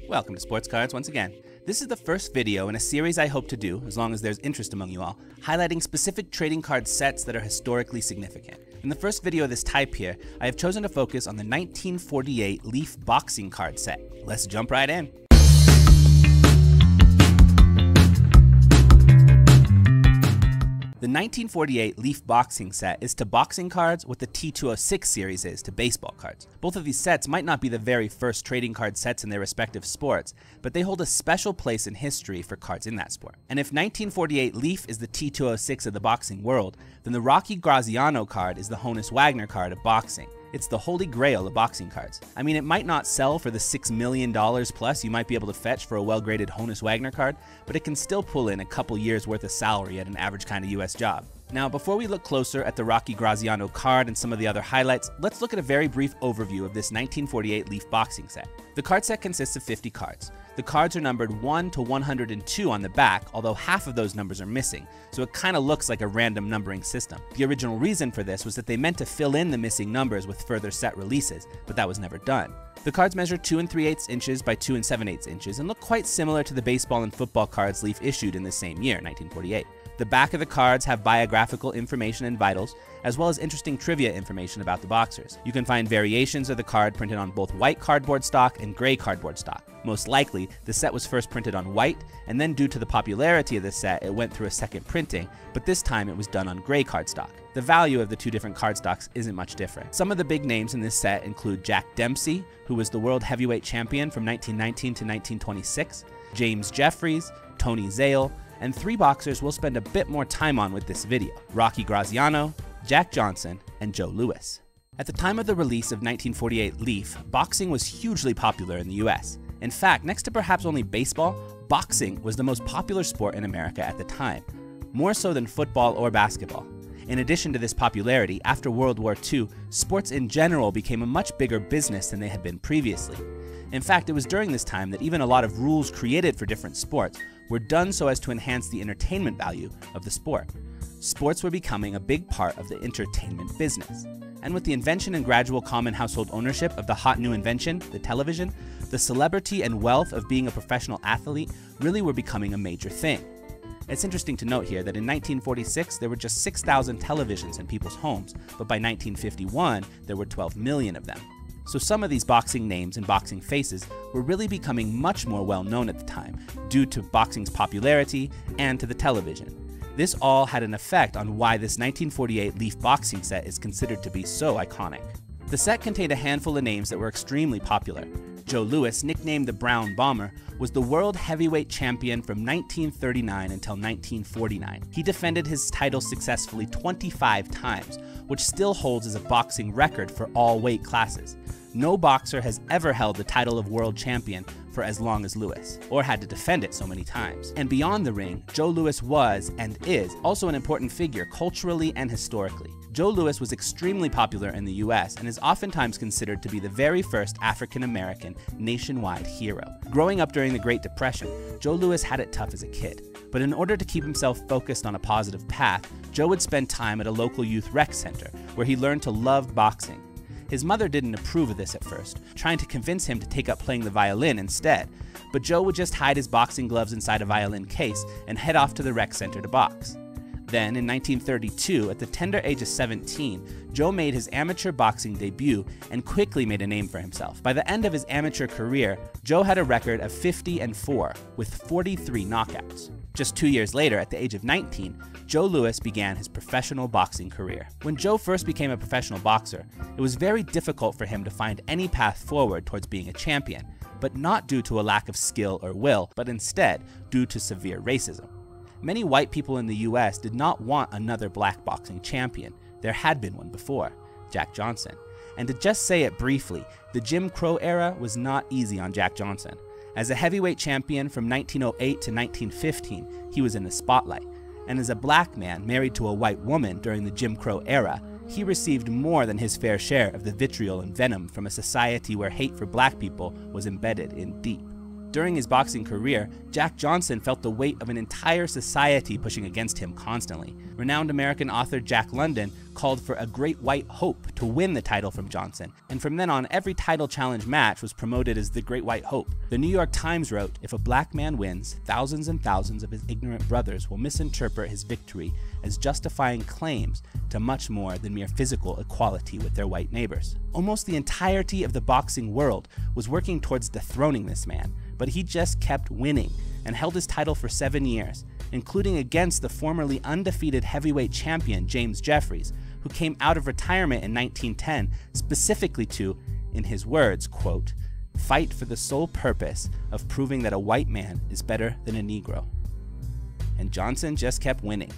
Welcome to Sports Cards once again. This is the first video in a series I hope to do, as long as there's interest among you all, highlighting specific trading card sets that are historically significant. In the first video of this type here, I have chosen to focus on the 1948 Leaf boxing card set. Let's jump right in. The 1948 Leaf boxing set is to boxing cards what the T206 series is to baseball cards. Both of these sets might not be the very first trading card sets in their respective sports, but they hold a special place in history for cards in that sport. And if 1948 Leaf is the T206 of the boxing world, then the Rocky Graziano card is the Honus Wagner card of boxing. It's the holy grail of boxing cards. I mean, it might not sell for the $6 million plus you might be able to fetch for a well-graded Honus Wagner card, but it can still pull in a couple years worth of salary at an average kind of US job. Now, before we look closer at the Rocky Graziano card and some of the other highlights, let's look at a very brief overview of this 1948 Leaf boxing set. The card set consists of 50 cards. The cards are numbered 1 to 102 on the back, although half of those numbers are missing, so it kind of looks like a random numbering system. The original reason for this was that they meant to fill in the missing numbers with further set releases, but that was never done. The cards measure 2 3/8 inches by 2 7/8 inches and look quite similar to the baseball and football cards Leaf issued in the same year, 1948. The back of the cards have biographical information and vitals, as well as interesting trivia information about the boxers. You can find variations of the card printed on both white cardboard stock and gray cardboard stock. Most likely, the set was first printed on white, and then due to the popularity of the set, it went through a second printing, but this time it was done on gray cardstock. The value of the two different cardstocks isn't much different. Some of the big names in this set include Jack Dempsey, who was the world heavyweight champion from 1919 to 1926, James Jeffries, Tony Zale, and 3 boxers we'll spend a bit more time on with this video: Rocky Graziano, Jack Johnson, and Joe Louis. At the time of the release of 1948 Leaf, boxing was hugely popular in the US. In fact, next to perhaps only baseball, boxing was the most popular sport in America at the time, more so than football or basketball. In addition to this popularity, after World War II, sports in general became a much bigger business than they had been previously. In fact, it was during this time that even a lot of rules created for different sports were done so as to enhance the entertainment value of the sport. Sports were becoming a big part of the entertainment business. And with the invention and gradual common household ownership of the hot new invention, the television, the celebrity and wealth of being a professional athlete really were becoming a major thing. It's interesting to note here that in 1946 there were just 6,000 televisions in people's homes, but by 1951 there were 12 million of them. So some of these boxing names and boxing faces were really becoming much more well known at the time, due to boxing's popularity and to the television. This all had an effect on why this 1948 Leaf boxing set is considered to be so iconic. The set contained a handful of names that were extremely popular. Joe Louis, nicknamed the Brown Bomber, was the world heavyweight champion from 1939 until 1949. He defended his title successfully 25 times, which still holds as a boxing record for all weight classes. No boxer has ever held the title of world champion for as long as Louis, or had to defend it so many times. And beyond the ring, Joe Louis was, and is, also an important figure culturally and historically. Joe Louis was extremely popular in the US and is oftentimes considered to be the very first African-American nationwide hero. Growing up during the Great Depression, Joe Louis had it tough as a kid. But in order to keep himself focused on a positive path, Joe would spend time at a local youth rec center, where he learned to love boxing. His mother didn't approve of this at first, trying to convince him to take up playing the violin instead, but Joe would just hide his boxing gloves inside a violin case and head off to the rec center to box. Then, in 1932, at the tender age of 17, Joe made his amateur boxing debut and quickly made a name for himself. By the end of his amateur career, Joe had a record of 50-4, with 43 knockouts. Just 2 years later, at the age of 19, Joe Louis began his professional boxing career. When Joe first became a professional boxer, it was very difficult for him to find any path forward towards being a champion, but not due to a lack of skill or will, but instead due to severe racism. Many white people in the US did not want another black boxing champion. There had been one before, Jack Johnson. And to just say it briefly, the Jim Crow era was not easy on Jack Johnson. As a heavyweight champion from 1908 to 1915, he was in the spotlight. And as a black man married to a white woman during the Jim Crow era, he received more than his fair share of the vitriol and venom from a society where hate for black people was embedded in deep. During his boxing career, Jack Johnson felt the weight of an entire society pushing against him constantly. Renowned American author Jack London called for a great white hope to win the title from Johnson, and from then on, every title challenge match was promoted as the Great White Hope. The New York Times wrote, "If a black man wins, thousands and thousands of his ignorant brothers will misinterpret his victory as justifying claims to much more than mere physical equality with their white neighbors." Almost the entirety of the boxing world was working towards dethroning this man, but he just kept winning and held his title for 7 years, including against the formerly undefeated heavyweight champion James Jeffries, who came out of retirement in 1910 specifically to, in his words, quote, "fight for the sole purpose of proving that a white man is better than a Negro." And Johnson just kept winning.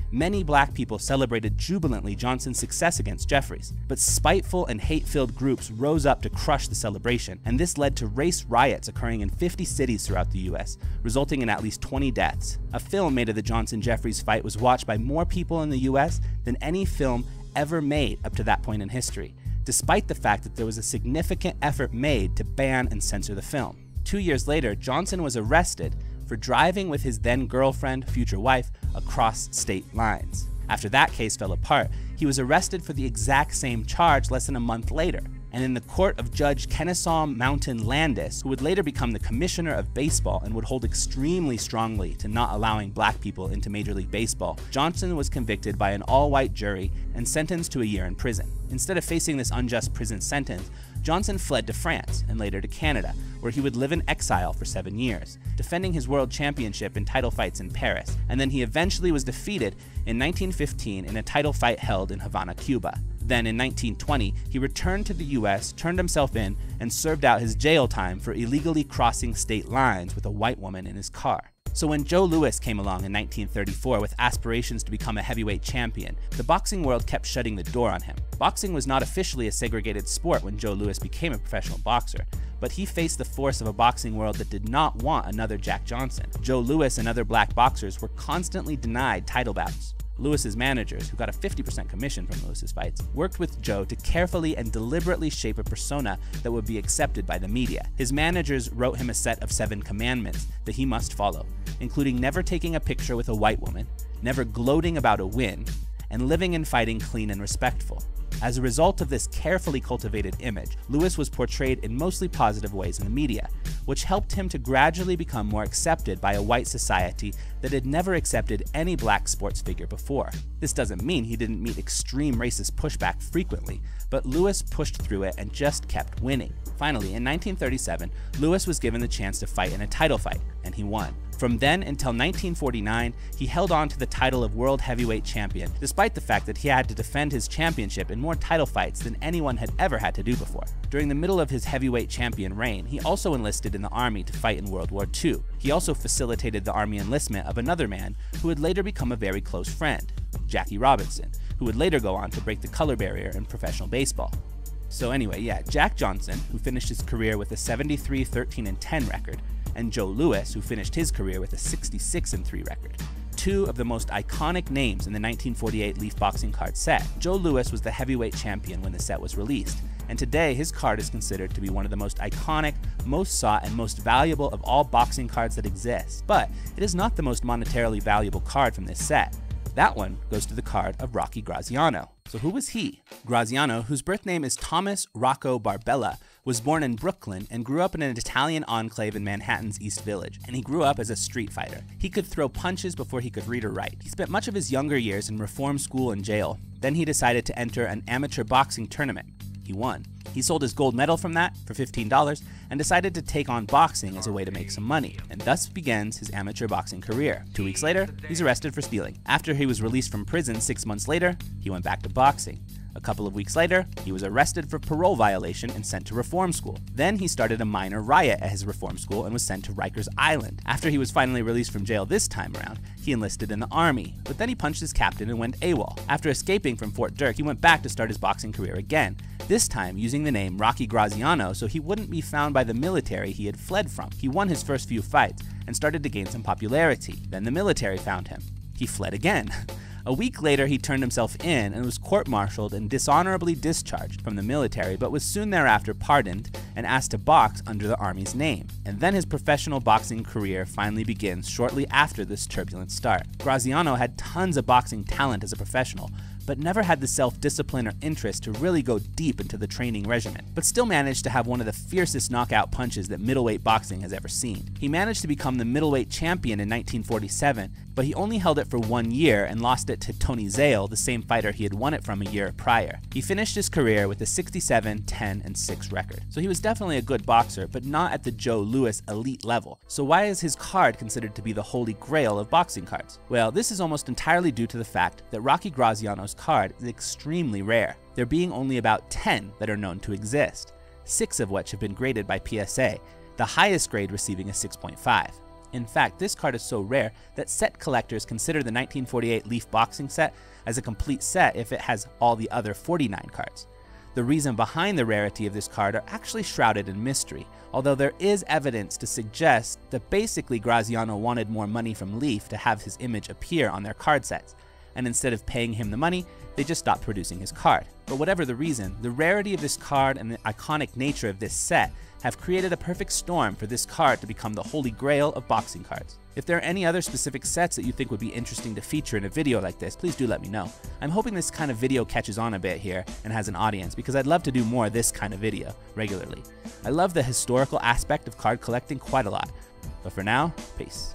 Many black people celebrated jubilantly Johnson's success against Jeffries, but spiteful and hate-filled groups rose up to crush the celebration, and this led to race riots occurring in 50 cities throughout the US, resulting in at least 20 deaths. A film made of the Johnson-Jeffries fight was watched by more people in the US than any film ever made up to that point in history, despite the fact that there was a significant effort made to ban and censor the film. 2 years later, Johnson was arrested for driving with his then girlfriend, future wife, across state lines. After that case fell apart, he was arrested for the exact same charge less than a month later. And in the court of Judge Kennesaw Mountain Landis, who would later become the commissioner of baseball and would hold extremely strongly to not allowing black people into Major League Baseball, Johnson was convicted by an all-white jury and sentenced to a year in prison. Instead of facing this unjust prison sentence, Johnson fled to France and later to Canada, where he would live in exile for 7 years, defending his world championship in title fights in Paris, and then he eventually was defeated in 1915 in a title fight held in Havana, Cuba. Then in 1920, he returned to the US, turned himself in, and served out his jail time for illegally crossing state lines with a white woman in his car. So when Joe Louis came along in 1934 with aspirations to become a heavyweight champion, the boxing world kept shutting the door on him. Boxing was not officially a segregated sport when Joe Louis became a professional boxer, but he faced the force of a boxing world that did not want another Jack Johnson. Joe Louis and other black boxers were constantly denied title bouts. Louis's managers, who got a 50% commission from Louis's fights, worked with Joe to carefully and deliberately shape a persona that would be accepted by the media. His managers wrote him a set of 7 commandments that he must follow, including never taking a picture with a white woman, never gloating about a win, and living and fighting clean and respectful. As a result of this carefully cultivated image, Louis was portrayed in mostly positive ways in the media, which helped him to gradually become more accepted by a white society that had never accepted any black sports figure before. This doesn't mean he didn't meet extreme racist pushback frequently, but Louis pushed through it and just kept winning. Finally, in 1937, Louis was given the chance to fight in a title fight, and he won. From then until 1949, he held on to the title of World Heavyweight Champion, despite the fact that he had to defend his championship in more title fights than anyone had ever had to do before. During the middle of his heavyweight champion reign, he also enlisted in the Army to fight in World War II. He also facilitated the Army enlistment of another man who would later become a very close friend, Jackie Robinson, who would later go on to break the color barrier in professional baseball. So anyway, yeah, Jack Johnson, who finished his career with a 73-13-10 record, and Joe Louis, who finished his career with a 66-3 record. 2 of the most iconic names in the 1948 Leaf boxing card set. Joe Louis was the heavyweight champion when the set was released, and today his card is considered to be one of the most iconic, most sought, and most valuable of all boxing cards that exist. But it is not the most monetarily valuable card from this set. That one goes to the card of Rocky Graziano. So who was he? Graziano, whose birth name is Thomas Rocco Barbella, was born in Brooklyn and grew up in an Italian enclave in Manhattan's East Village, and he grew up as a street fighter. He could throw punches before he could read or write. He spent much of his younger years in reform school and jail. Then he decided to enter an amateur boxing tournament. He won. He sold his gold medal from that for $15 and decided to take on boxing as a way to make some money, and thus begins his amateur boxing career. 2 weeks later, he's arrested for stealing. After he was released from prison 6 months later, he went back to boxing. A couple of weeks later, he was arrested for parole violation and sent to reform school. Then he started a minor riot at his reform school and was sent to Rikers Island. After he was finally released from jail this time around, he enlisted in the Army, but then he punched his captain and went AWOL. After escaping from Fort Dirk, he went back to start his boxing career again, this time using the name Rocky Graziano so he wouldn't be found by the military he had fled from. He won his first few fights and started to gain some popularity. Then the military found him. He fled again. A week later, he turned himself in and was court-martialed and dishonorably discharged from the military, but was soon thereafter pardoned and asked to box under the Army's name. And then his professional boxing career finally begins shortly after this turbulent start. Graziano had tons of boxing talent as a professional, but never had the self-discipline or interest to really go deep into the training regimen, but still managed to have one of the fiercest knockout punches that middleweight boxing has ever seen. He managed to become the middleweight champion in 1947, but he only held it for 1 year and lost it to Tony Zale, the same fighter he had won it from a year prior. He finished his career with a 67, 10, and 6 record. So he was definitely a good boxer, but not at the Joe Louis elite level. So why is his card considered to be the holy grail of boxing cards? Well, this is almost entirely due to the fact that Rocky Graziano's card is extremely rare, there being only about 10 that are known to exist, 6 of which have been graded by PSA, the highest grade receiving a 6.5. In fact, this card is so rare that set collectors consider the 1948 Leaf boxing set as a complete set if it has all the other 49 cards. The reason behind the rarity of this card are actually shrouded in mystery, although there is evidence to suggest that basically Graziano wanted more money from Leaf to have his image appear on their card sets, and instead of paying him the money, they just stopped producing his card. But whatever the reason, the rarity of this card and the iconic nature of this set have created a perfect storm for this card to become the holy grail of boxing cards. If there are any other specific sets that you think would be interesting to feature in a video like this, please do let me know. I'm hoping this kind of video catches on a bit here and has an audience, because I'd love to do more of this kind of video regularly. I love the historical aspect of card collecting quite a lot. But for now, peace.